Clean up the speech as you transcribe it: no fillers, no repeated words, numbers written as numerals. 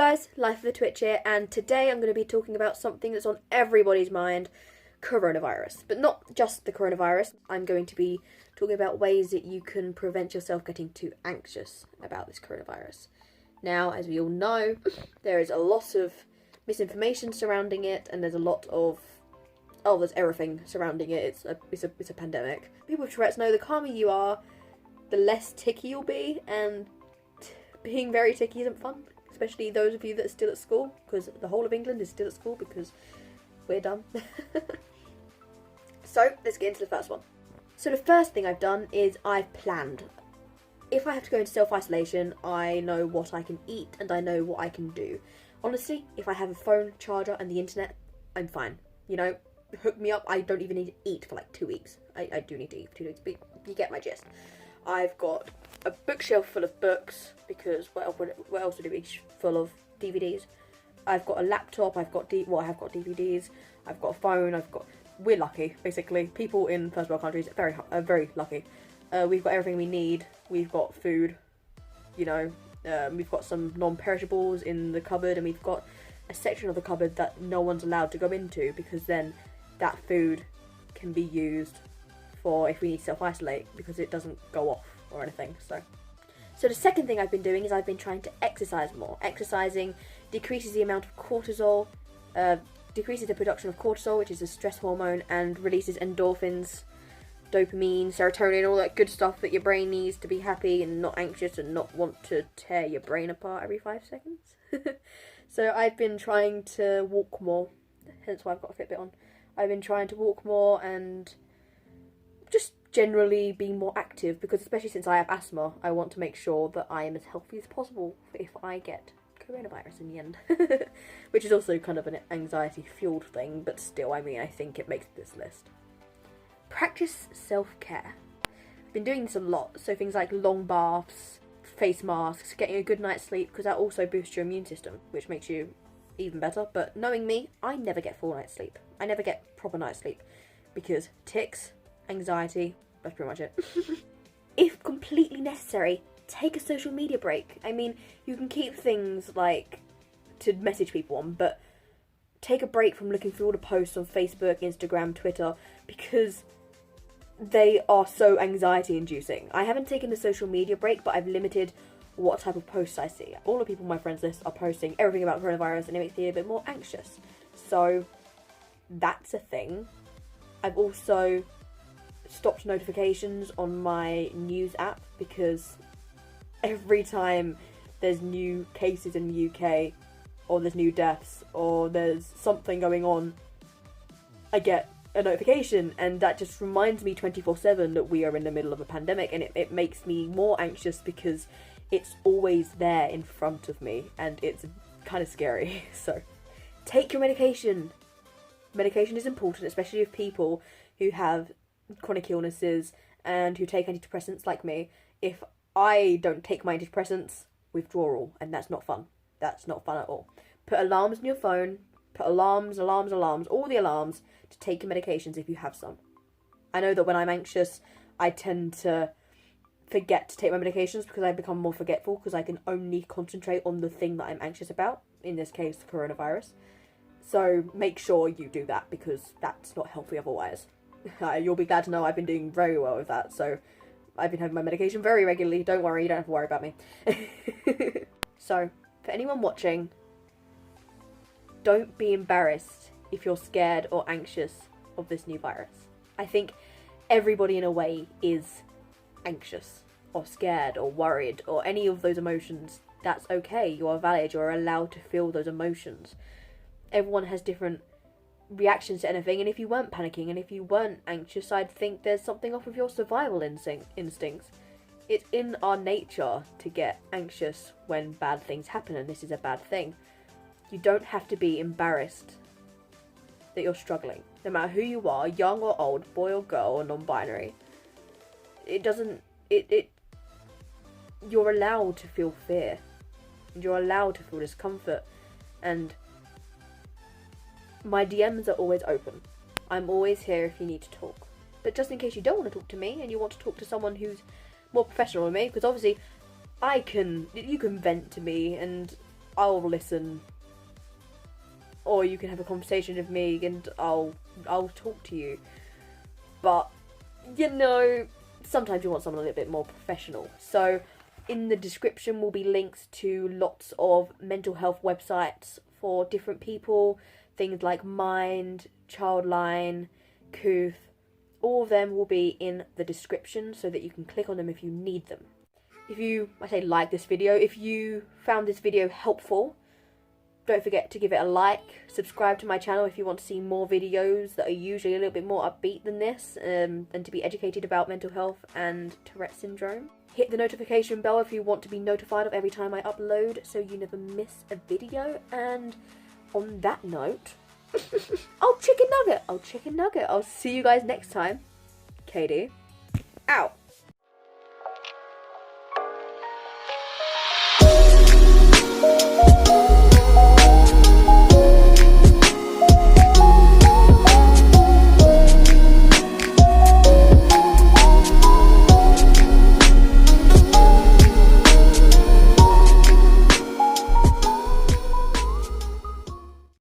guys, Life of a Twitch here, and today I'm going to be talking about something that's on everybody's mind, coronavirus. But not just the coronavirus, I'm going to be talking about ways that you can prevent yourself getting too anxious about this coronavirus. Now, as we all know, there is a lot of misinformation surrounding it, and there's a lot of, there's everything surrounding it. It's a pandemic. People with Tourette's know the calmer you are, the less ticky you'll be, and being very ticky isn't fun. Especially those of you that are still at school, because the whole of England is still at school because we're done. So, let's get into the first one. So the first thing I've done is I've planned. If I have to go into self-isolation, I know what I can eat and I know what I can do. Honestly, if I have a phone, charger and the internet, I'm fine. You know, hook me up, I don't even need to eat for like 2 weeks. I do need to eat for 2 weeks, but you get my gist. I've got a bookshelf full of books, because what else would it be full of DVDs? I've got a laptop, I have got DVDs, I've got a phone, we're lucky, basically. People in first world countries are very lucky. We've got everything we need, we've got food, you know, we've got some non-perishables in the cupboard, and we've got a section of the cupboard that no one's allowed to go into, because then that food can be used for if we need to self-isolate, because it doesn't go off or anything. So the second thing I've been doing is I've been trying to exercise more. Exercising decreases the amount of cortisol, decreases the production of cortisol, which is a stress hormone, and releases endorphins, dopamine, serotonin, all that good stuff that your brain needs to be happy and not anxious and not want to tear your brain apart every 5 seconds. So I've been trying to walk more, hence why I've got a Fitbit on. I've been trying to walk more and just generally be more active, because especially since I have asthma, I want to make sure that I am as healthy as possible if I get coronavirus in the end. Which is also kind of an anxiety-fueled thing, but still, I mean, I think it makes this list. Practice self-care. I've been doing this a lot, so things like long baths, face masks, getting a good night's sleep, because that also boosts your immune system, which makes you even better. But knowing me, I never get full night's sleep. I never get proper night's sleep, because tics, anxiety, that's pretty much it. If completely necessary, take a social media break. I mean, you can keep things like to message people on, but take a break from looking through all the posts on Facebook, Instagram, Twitter, because they are so anxiety inducing. I haven't taken a social media break, but I've limited what type of posts I see. All the people on my friends list are posting everything about coronavirus, and it makes me a bit more anxious. So that's a thing. I've also stopped notifications on my news app, because every time there's new cases in the UK, or there's new deaths, or there's something going on, I get a notification, and that just reminds me 24/7 that we are in the middle of a pandemic, and it makes me more anxious because it's always there in front of me, and it's kind of scary. So take your medication. Medication is important, especially with people who have chronic illnesses and who take antidepressants like me. If I don't take my antidepressants, withdrawal, and that's not fun. That's not fun at all. Put alarms on your phone, put alarms, all the alarms to take your medications if you have some. I know that when I'm anxious, I tend to forget to take my medications because I become more forgetful, because I can only concentrate on the thing that I'm anxious about, in this case, the coronavirus. So make sure you do that, because that's not healthy otherwise. You'll be glad to know I've been doing very well with that, so I've been having my medication very regularly. Don't worry, you don't have to worry about me. So, for anyone watching, don't be embarrassed if you're scared or anxious of this new virus. I think everybody in a way is anxious or scared or worried or any of those emotions. That's okay, you are valid, you're allowed to feel those emotions. Everyone has different reactions to anything, and if you weren't panicking and if you weren't anxious, I'd think there's something off with your survival instincts. It's in our nature to get anxious when bad things happen, and this is a bad thing. You don't have to be embarrassed that you're struggling, no matter who you are, young or old, boy or girl, or non-binary. You're allowed to feel fear, and you're allowed to feel discomfort, and my DMs are always open. I'm always here if you need to talk. But just in case you don't want to talk to me and you want to talk to someone who's more professional than me, because obviously you can vent to me and I'll listen, or you can have a conversation with me and I'll talk to you. But, you know, sometimes you want someone a little bit more professional. So in the description will be links to lots of mental health websites for different people, things like Mind, Childline, Kooth. All of them will be in the description so that you can click on them if you need them. If you, like this video, if you found this video helpful, don't forget to give it a like, subscribe to my channel if you want to see more videos that are usually a little bit more upbeat than this, and to be educated about mental health and Tourette syndrome. Hit the notification bell if you want to be notified of every time I upload so you never miss a video. And on that note, I'll chicken nugget. I'll see you guys next time. Katie, out.